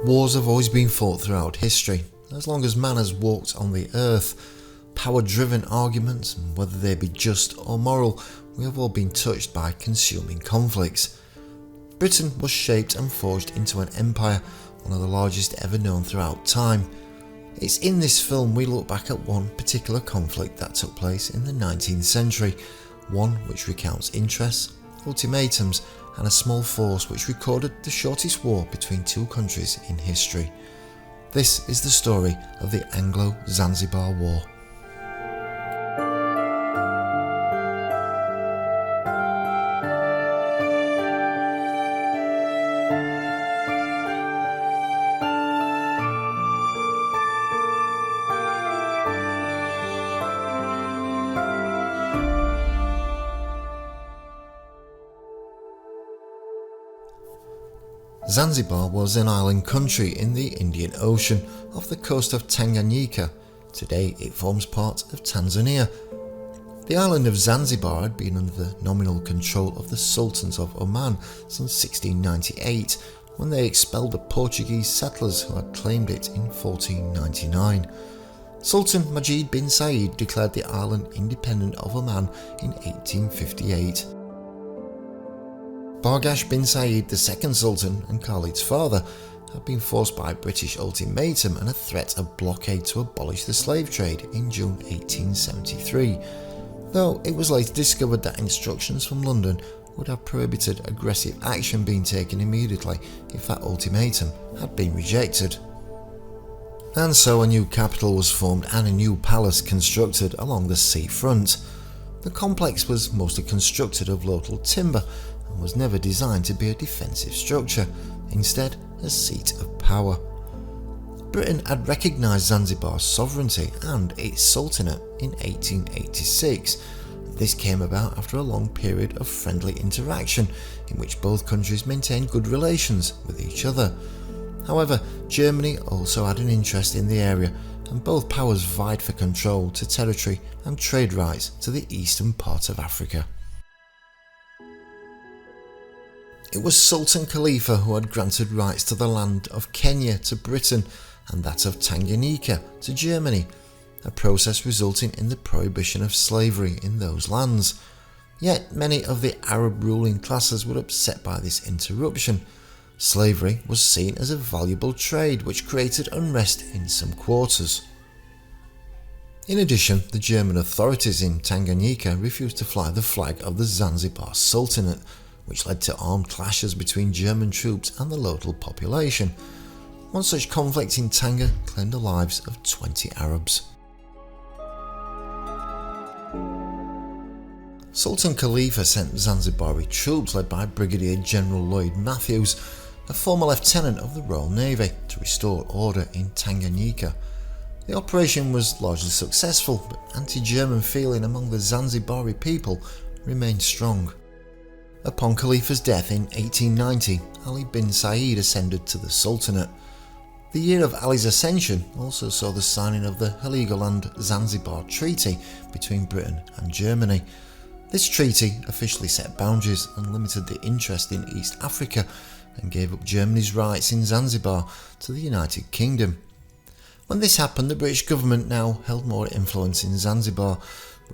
Wars have always been fought throughout history. As long as man has walked on the earth, power-driven arguments, and whether they be just or moral, we have all been touched by consuming conflicts. Britain was shaped and forged into an empire, one of the largest ever known throughout time. It's in this film we look back at one particular conflict that took place in the 19th century, one which recounts interests, ultimatums, and a small force which recorded the shortest war between two countries in history. This is the story of the Anglo-Zanzibar War. Zanzibar was an island country in the Indian Ocean off the coast of Tanganyika. Today it forms part of Tanzania. The island of Zanzibar had been under the nominal control of the Sultans of Oman since 1698, when they expelled the Portuguese settlers who had claimed it in 1499. Sultan Majid bin Said declared the island independent of Oman in 1858. Bargash bin Said, the second Sultan and Khalid's father, had been forced by a British ultimatum and a threat of blockade to abolish the slave trade in June 1873, though it was later discovered that instructions from London would have prohibited aggressive action being taken immediately if that ultimatum had been rejected. And so a new capital was formed and a new palace constructed along the seafront. The complex was mostly constructed of local timber and was never designed to be a defensive structure, instead a seat of power. Britain had recognised Zanzibar's sovereignty and its sultanate in 1886. This came about after a long period of friendly interaction in which both countries maintained good relations with each other. However, Germany also had an interest in the area, and both powers vied for control to territory and trade rights to the eastern part of Africa. It was Sultan Khalifa who had granted rights to the land of Kenya to Britain and that of Tanganyika to Germany, a process resulting in the prohibition of slavery in those lands. Yet many of the Arab ruling classes were upset by this interruption. Slavery was seen as a valuable trade which created unrest in some quarters. In addition, the German authorities in Tanganyika refused to fly the flag of the Zanzibar Sultanate, which led to armed clashes between German troops and the local population. One such conflict in Tanga claimed the lives of 20 Arabs. Sultan Khalifa sent Zanzibari troops led by Brigadier General Lloyd Matthews, a former lieutenant of the Royal Navy, to restore order in Tanganyika. The operation was largely successful, but anti-German feeling among the Zanzibari people remained strong. Upon Khalifa's death in 1890, Ali bin Said ascended to the Sultanate. The year of Ali's ascension also saw the signing of the Heligoland-Zanzibar Treaty between Britain and Germany. This treaty officially set boundaries and limited the interest in East Africa and gave up Germany's rights in Zanzibar to the United Kingdom. When this happened, the British government now held more influence in Zanzibar,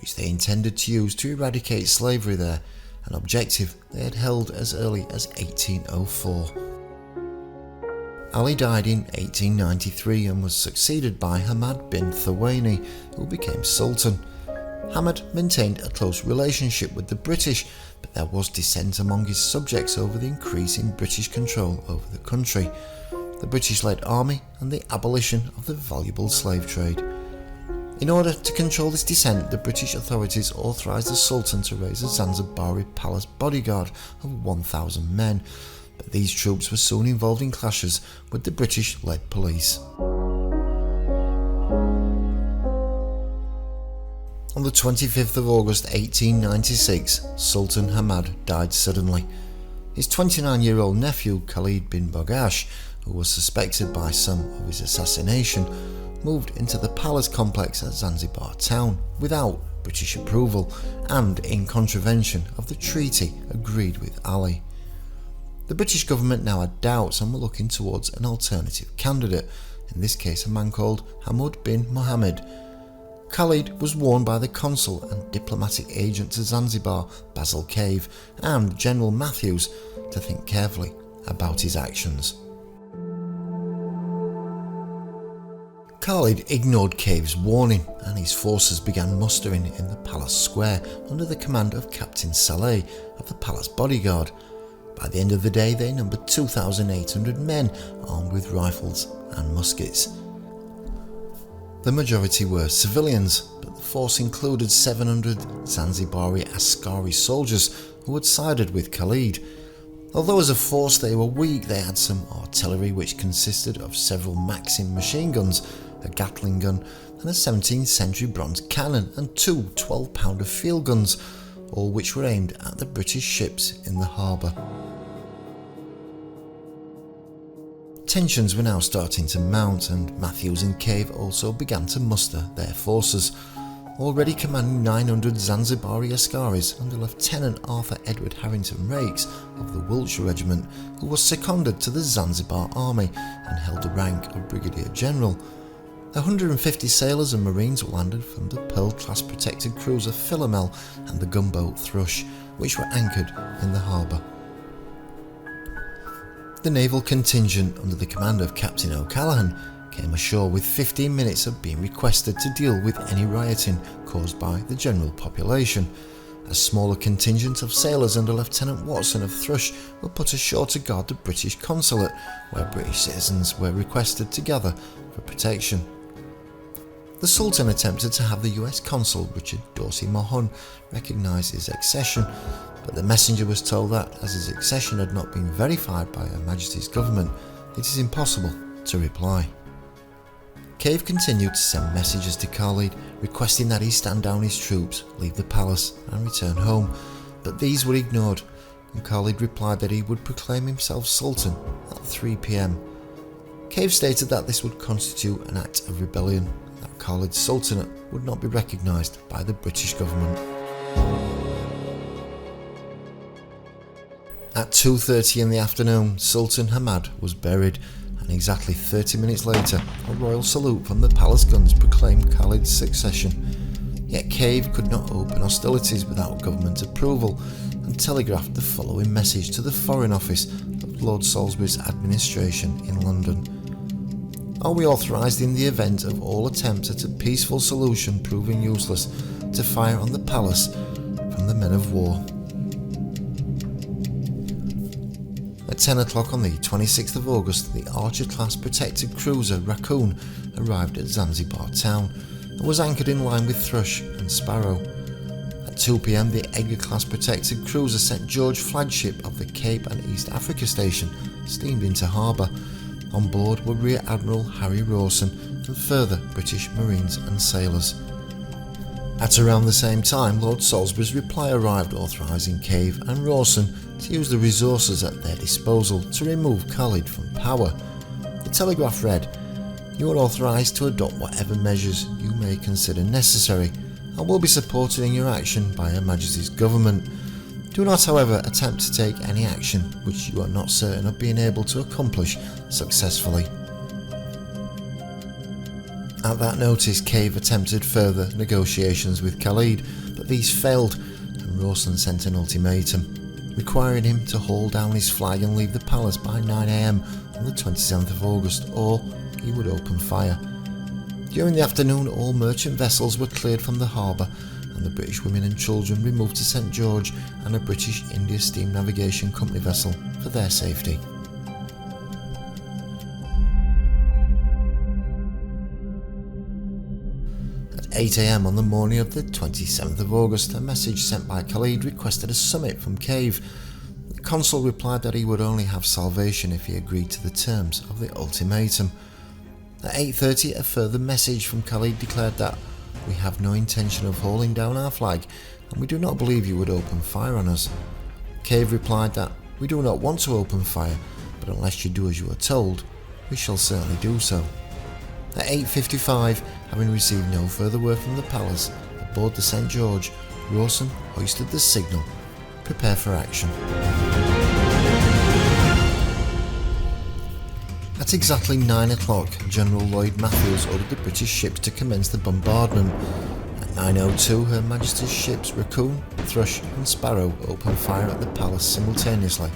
which they intended to use to eradicate slavery there, an objective they had held as early as 1804. Ali died in 1893 and was succeeded by Hamad bin Thawani, who became Sultan. Hamad maintained a close relationship with the British, but there was dissent among his subjects over the increase in British control over the country, the British-led army and the abolition of the valuable slave trade. In order to control this dissent, the British authorities authorised the Sultan to raise a Zanzibari palace bodyguard of 1,000 men, but these troops were soon involved in clashes with the British-led police. On the 25th of August 1896, Sultan Hamad died suddenly. His 29-year-old nephew Khalid bin Bargash, who was suspected by some of his assassination, moved into the palace complex at Zanzibar town without British approval and in contravention of the treaty agreed with Ali. The British government now had doubts and were looking towards an alternative candidate, in this case a man called Hamud bin Mohammed. Khalid was warned by the consul and diplomatic agent to Zanzibar, Basil Cave, and General Matthews to think carefully about his actions. Khalid ignored Cave's warning and his forces began mustering in the palace square under the command of Captain Saleh of the palace bodyguard. By the end of the day they numbered 2,800 men armed with rifles and muskets. The majority were civilians, but the force included 700 Zanzibari Askari soldiers who had sided with Khalid. Although as a force they were weak, they had some artillery which consisted of several Maxim machine guns, a Gatling gun and a 17th century bronze cannon and two 12-pounder field guns, all which were aimed at the British ships in the harbour. Tensions were now starting to mount and Matthews and Cave also began to muster their forces. Already commanding 900 Zanzibari Askaris under Lieutenant Arthur Edward Harrington Rakes of the Wiltshire Regiment, who was seconded to the Zanzibar Army and held the rank of Brigadier General. 150 sailors and marines landed from the Pearl-class protected cruiser Philomel and the gunboat Thrush, which were anchored in the harbour. The naval contingent under the command of Captain O'Callaghan came ashore with 15 minutes of being requested to deal with any rioting caused by the general population. A smaller contingent of sailors under Lieutenant Watson of Thrush were put ashore to guard the British consulate, where British citizens were requested to gather for protection. The Sultan attempted to have the US consul Richard Dorsey Mohun recognise his accession, but the messenger was told that, as his accession had not been verified by Her Majesty's government, it is impossible to reply. Cave continued to send messages to Khalid requesting that he stand down his troops, leave the palace and return home, but these were ignored and Khalid replied that he would proclaim himself Sultan at 3 p.m. Cave stated that this would constitute an act of rebellion, that Khalid's Sultanate would not be recognised by the British government. At 2:30 in the afternoon, Sultan Hamad was buried, and exactly 30 minutes later, a royal salute from the palace guns proclaimed Khalid's succession. Yet Cave could not open hostilities without government approval, and telegraphed the following message to the Foreign Office of Lord Salisbury's administration in London. Are we authorised in the event of all attempts at a peaceful solution proving useless to fire on the palace from the men of war? At 10 o'clock on the 26th of August, the Archer-class protected cruiser Raccoon arrived at Zanzibar town and was anchored in line with Thrush and Sparrow. At 2 p.m, the Edgar-class protected cruiser St George flagship of the Cape and East Africa Station steamed into harbour. On board were Rear Admiral Harry Rawson and further British Marines and sailors. At around the same time, Lord Salisbury's reply arrived authorising Cave and Rawson to use the resources at their disposal to remove Khalid from power. The telegraph read, "You are authorised to adopt whatever measures you may consider necessary and will be supported in your action by Her Majesty's government. Do not, however, attempt to take any action which you are not certain of being able to accomplish successfully." At that notice, Cave attempted further negotiations with Khalid, but these failed, and Rawson sent an ultimatum, requiring him to haul down his flag and leave the palace by 9 a.m. on the 27th of August, or he would open fire. During the afternoon, all merchant vessels were cleared from the harbour, and the British women and children removed to St George and a British India Steam Navigation Company vessel for their safety. At 8 a.m. on the morning of the 27th of August, a message sent by Khalid requested a summit from Cave. The consul replied that he would only have salvation if he agreed to the terms of the ultimatum. At 8:30, a further message from Khalid declared that "We have no intention of hauling down our flag, and we do not believe you would open fire on us." Cave replied that "We do not want to open fire, but unless you do as you are told, we shall certainly do so." At 8:55, having received no further word from the palace, aboard the St George, Rawson hoisted the signal, "Prepare for action." At exactly 9 o'clock, General Lloyd Matthews ordered the British ships to commence the bombardment. At 9:02, Her Majesty's ships Raccoon, Thrush and Sparrow opened fire at the palace simultaneously.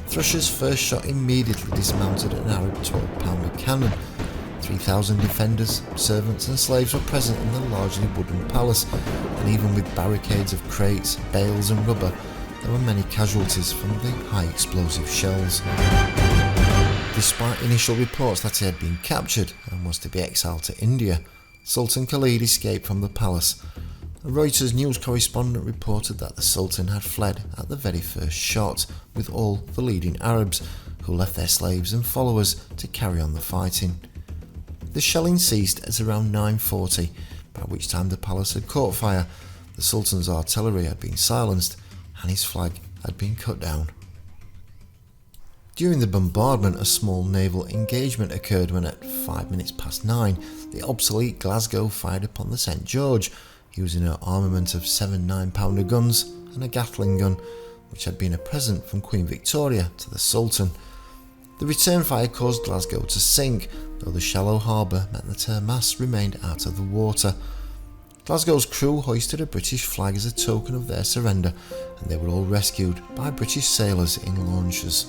Thrush's first shot immediately dismounted an Arab 12-pounder cannon. 3,000 defenders, servants and slaves were present in the largely wooden palace, and even with barricades of crates, bales and rubber, there were many casualties from the high explosive shells. Despite initial reports that he had been captured and was to be exiled to India, Sultan Khalid escaped from the palace. A Reuters news correspondent reported that the Sultan had fled at the very first shot, with all the leading Arabs, who left their slaves and followers to carry on the fighting. The shelling ceased at around 9:40, by which time the palace had caught fire, the Sultan's artillery had been silenced, and his flag had been cut down. During the bombardment, a small naval engagement occurred when at 9:05, the obsolete Glasgow fired upon the St George, using her armament of 7 9-pounder guns and a Gatling gun, which had been a present from Queen Victoria to the Sultan. The return fire caused Glasgow to sink, though the shallow harbour meant that her masts remained out of the water. Glasgow's crew hoisted a British flag as a token of their surrender, and they were all rescued by British sailors in launches.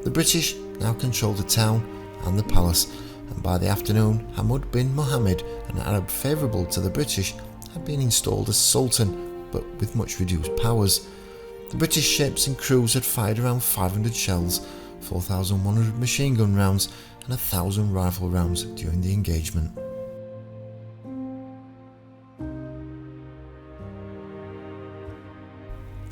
The British now controlled the town and the palace, and by the afternoon, Hamud bin Mohammed, an Arab favourable to the British, had been installed as Sultan, but with much reduced powers. The British ships and crews had fired around 500 shells, 4,100 machine gun rounds, and 1,000 rifle rounds during the engagement.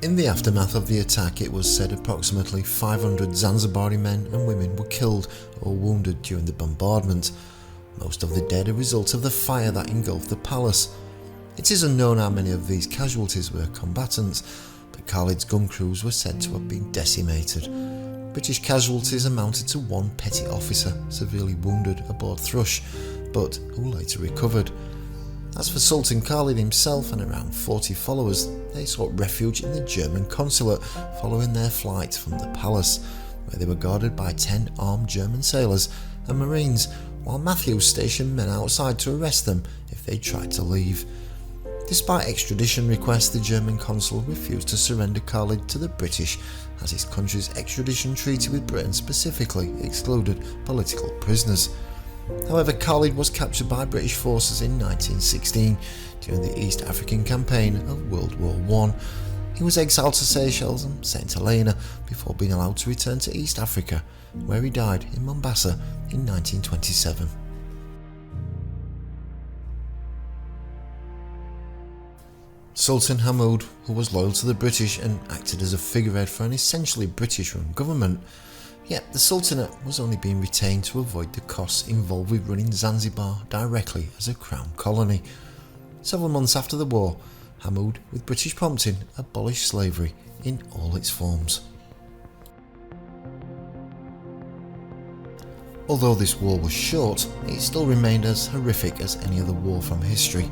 In the aftermath of the attack, it was said approximately 500 Zanzibari men and women were killed or wounded during the bombardment, most of the dead a result of the fire that engulfed the palace. It is unknown how many of these casualties were combatants, but Khalid's gun crews were said to have been decimated. British casualties amounted to one petty officer severely wounded aboard Thrush, but who later recovered. As for Sultan Khalid himself and around 40 followers, they sought refuge in the German consulate following their flight from the palace, where they were guarded by 10 armed German sailors and marines, while Matthews stationed men outside to arrest them if they tried to leave. Despite extradition requests, the German consul refused to surrender Khalid to the British, as his country's extradition treaty with Britain specifically excluded political prisoners. However, Khalid was captured by British forces in 1916 during the East African campaign of World War I. He was exiled to Seychelles and St Helena before being allowed to return to East Africa, where he died in Mombasa in 1927. Sultan Hamoud, who was loyal to the British and acted as a figurehead for an essentially British-run government, yet the Sultanate was only being retained to avoid the costs involved with running Zanzibar directly as a crown colony. Several months after the war, Hamoud, with British prompting, abolished slavery in all its forms. Although this war was short, it still remained as horrific as any other war from history.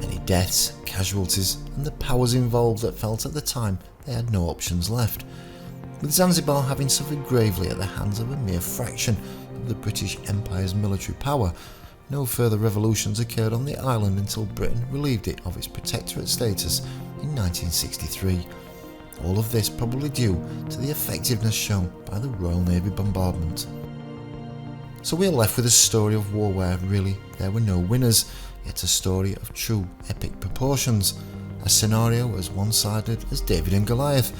Many deaths, casualties, and the powers involved that felt at the time they had no options left. With Zanzibar having suffered gravely at the hands of a mere fraction of the British Empire's military power, no further revolutions occurred on the island until Britain relieved it of its protectorate status in 1963. All of this probably due to the effectiveness shown by the Royal Navy bombardment. So we are left with a story of war where really there were no winners, yet a story of true epic proportions, a scenario as one-sided as David and Goliath,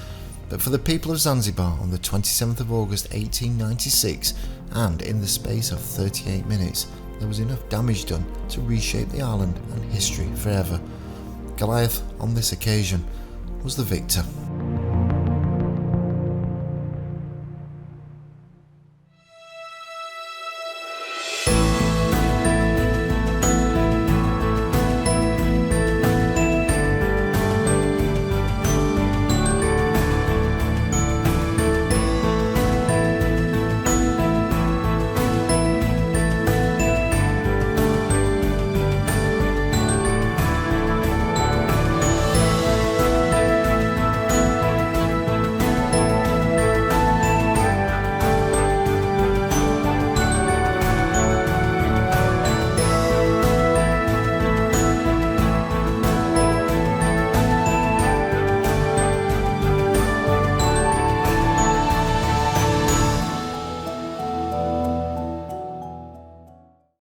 but for the people of Zanzibar on the 27th of August 1896, and in the space of 38 minutes, there was enough damage done to reshape the island and history forever. Goliath, on this occasion, was the victor.